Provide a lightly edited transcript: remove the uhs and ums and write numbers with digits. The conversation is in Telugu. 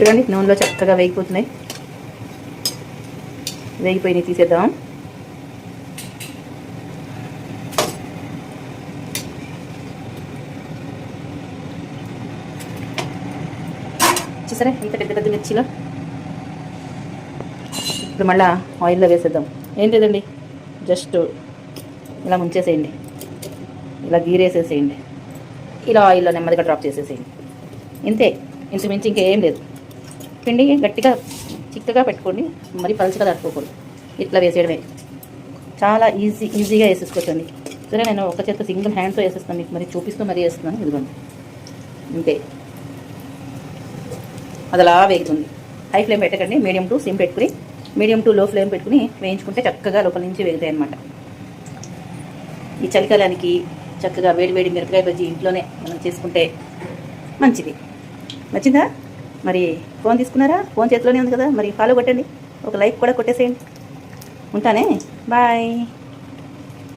చూడండి నూనెలో చక్కగా వేగిపోతున్నాయి. వేగిపోయినాయి, తీసేద్దాం. చూసారా ఇంత పెద్ద పెద్ద మిర్చిలో. ఇప్పుడు మళ్ళీ ఆయిల్లో వేసేద్దాం. ఏం లేదండి, జస్ట్ ఇలా ముంచేసేయండి, ఇలా గీరేసేసేయండి, ఇలా ఆయిల్లో నెమ్మదిగా డ్రాప్ చేసేసేయండి. ఇంతే, ఇంచుమించి ఇంకేం లేదు. పిండి గట్టిగా చిక్కగా పెట్టుకోండి, మరి పలుచగా తట్టుకోకూడదు. ఇట్లా వేసేయడమే, చాలా ఈజీగా వేసేసుకోవచ్చండి. సరే నేను ఒక చేత సింగిల్ హ్యాండ్తో వేసేస్తాను, మీకు మరి చూపిస్తూ మరీ వేస్తున్నాను. ఇదిగోండి ఇంతే. అది అలా వేగుతుంది. హై ఫ్లేమ్ పెట్టకండి, మీడియం టు సిమ్ పెట్టుకుని, మీడియం టు లో ఫ్లేమ్ పెట్టుకుని వేయించుకుంటే చక్కగా లోపల నుంచి వేగుతాయి అన్నమాట. ఈ చలికాలానికి చక్కగా వేడి వేడి మిరపకాయ బజ్జీ ఇంట్లోనే మనం చేసుకుంటే మంచిది. నచ్చిందా? మరి ఫోన్ తీసుకున్నారా? ఫోన్ చేతిలోనే ఉంది కదా, మరి ఫాలో కొట్టండి, ఒక లైక్ కూడా కొట్టేసేయండి. ఉంటానే, బాయ్.